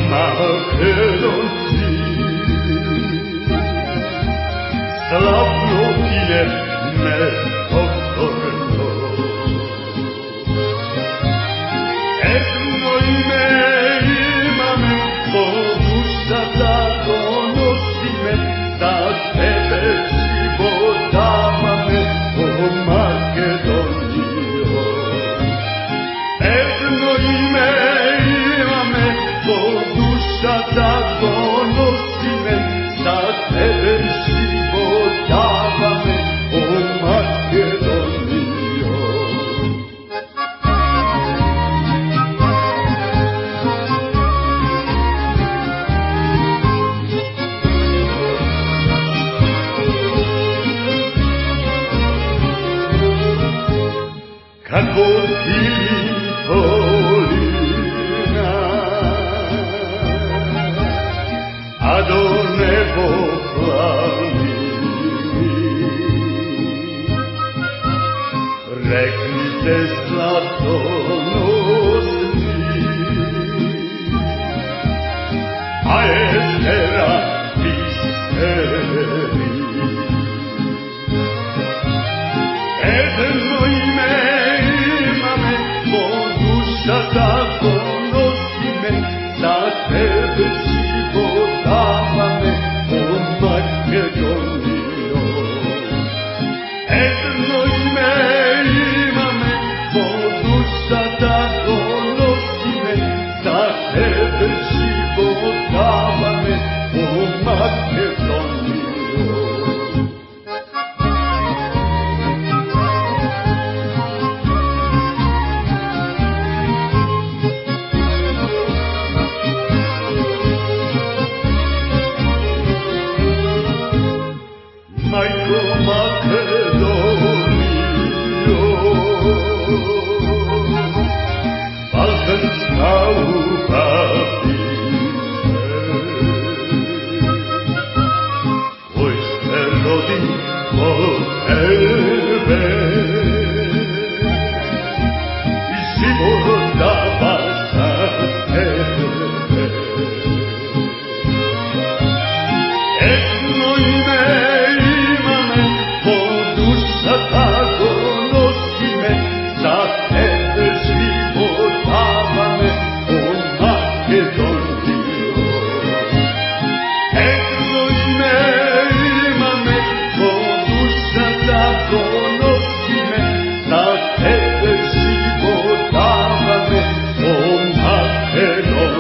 Makedonci, slavno ti je nepovtorno. Jedno ime imame, ko duša da donosi me, za tebe život dava me, o Makedonijo. Jedno ime imame, ko duša da donosi me, za tebe život dava me, o Makedonijo. Kako ti polina, a do nebo planini, reknite zlatonosni, a jezera bisteri. Jedno ime imame, ko duša da donosi me, za tebe život dava me, o Makedonijo. Jedno ime imame, ko duša da donosi me, za tebe život dava me, o Makedonijo. Majko Makedonijo, balkanska upavice, koji se rodi od tebe i život dava za tebe. Jedno ime imame, ko duša da donosi me, za tebe život dava me, o Makedonijo. Jedno ime imame, ko duša da donosi me, za tebe život dava me, o Makedonijo.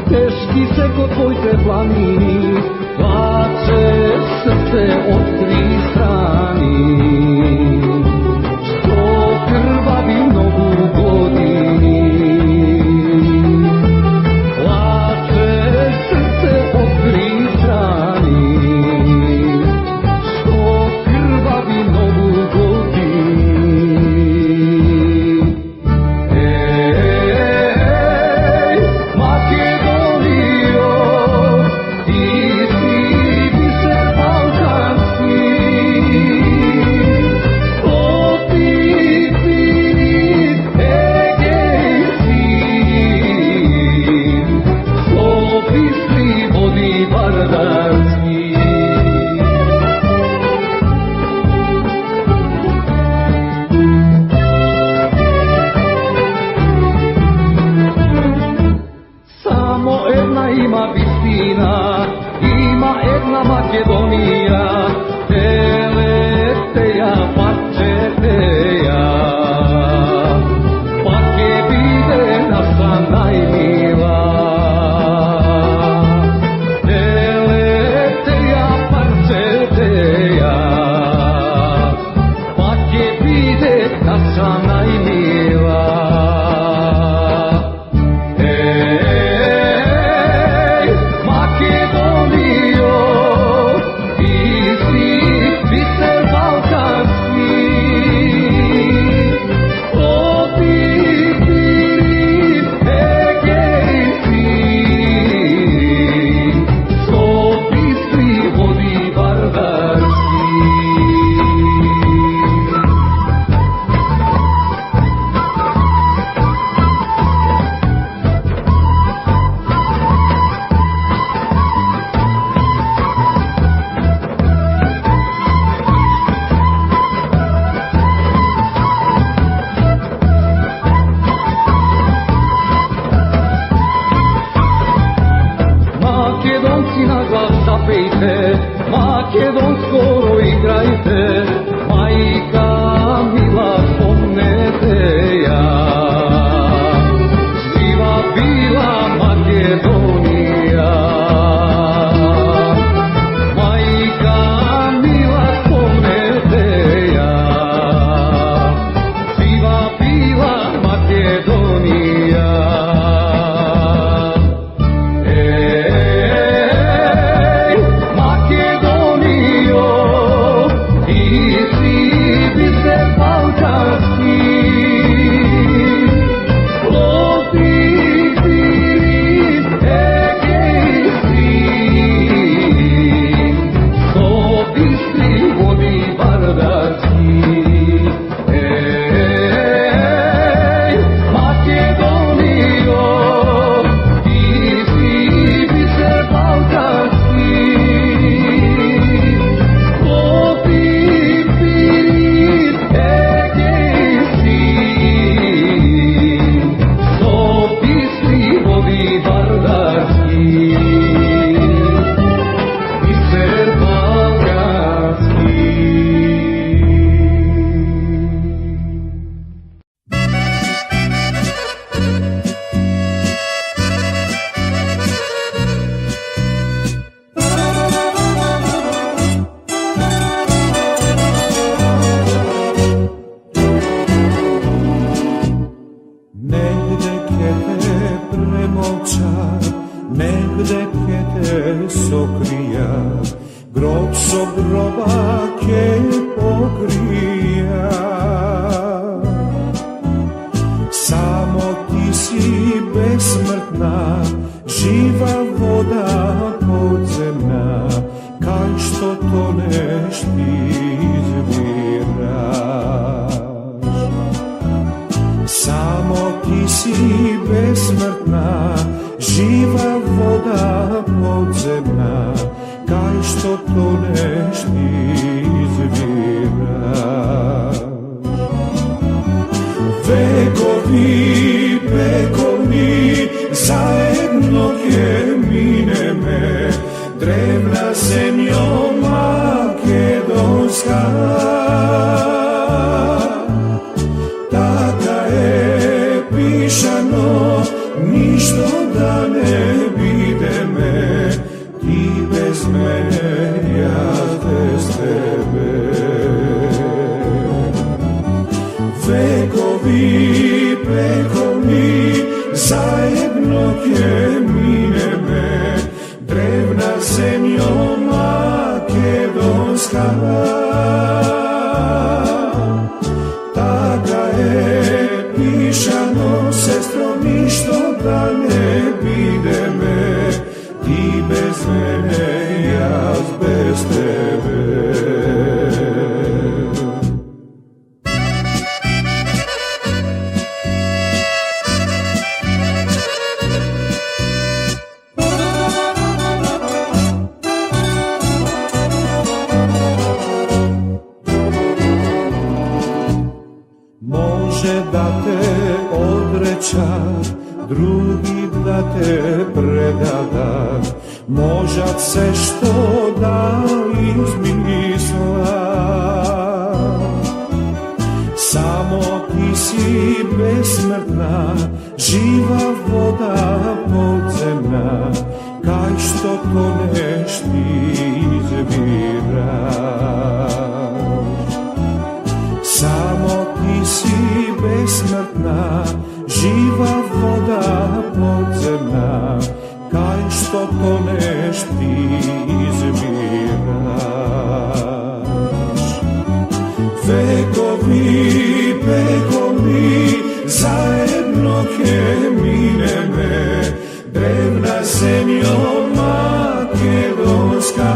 Teški se kod tvojte planini, plače srce od tri strani. Što krvavi mnogu godini, plače srce od tri strani. Što krvavi mnogu godini. Ima vistina Ima jedna Makedonija, Teleteja, Parčeteja, pa će bide naša najmila. Teleteja, Parčeteja, pa će bide naša najmila. Makedonci na glas zapejte, makedonskoro igrajte, majka mila spomnete ja. Živa bila Makedonija, majka mila spomnete ja. Živa bila Makedonija. Negde ke te sokrija, grob so groba ke pokrija. Samo ti si besmrtna, živa voda podzemna, kaj što toneš ti izviraš. Samo ti si besmrtna, živa voda podzemna, kaj što toneš ti izviraš. Vekovi, vekovni, zajedno ke mineme, drevna zemljo makedonska. Така е пишано, нищо да не бидеме, ти без мене, аз без тебе. Векови, вековни, заедно ке минеме, древна землjo makedonska. Така е пишано, сестро, нищо да не бидеме, ти без мене и аз без тебе. Може да те отречат, други да те предадат, možat se što da izmisla. Samo ti si besmrtna, živa voda podzemna, kaj što to neš ti izbiraš. Samo ti si besmrtna, živa voda podzemna, kaj što to neš ti izbiraš. Vekovi, zajedno ke mineme, drevna zemljo makedonska.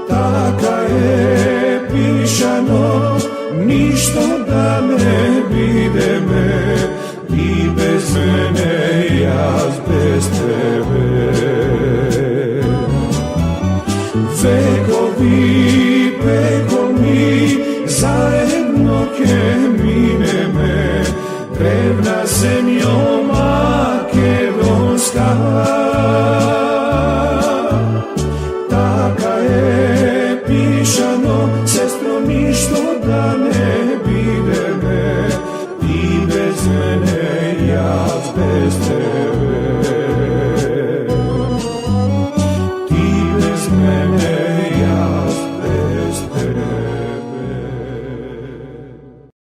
Taka je pišano, ništo da ne videme, ti bez mene, jaz bez tebe. Vekovi, zajedno ke mineme, drevna zemljo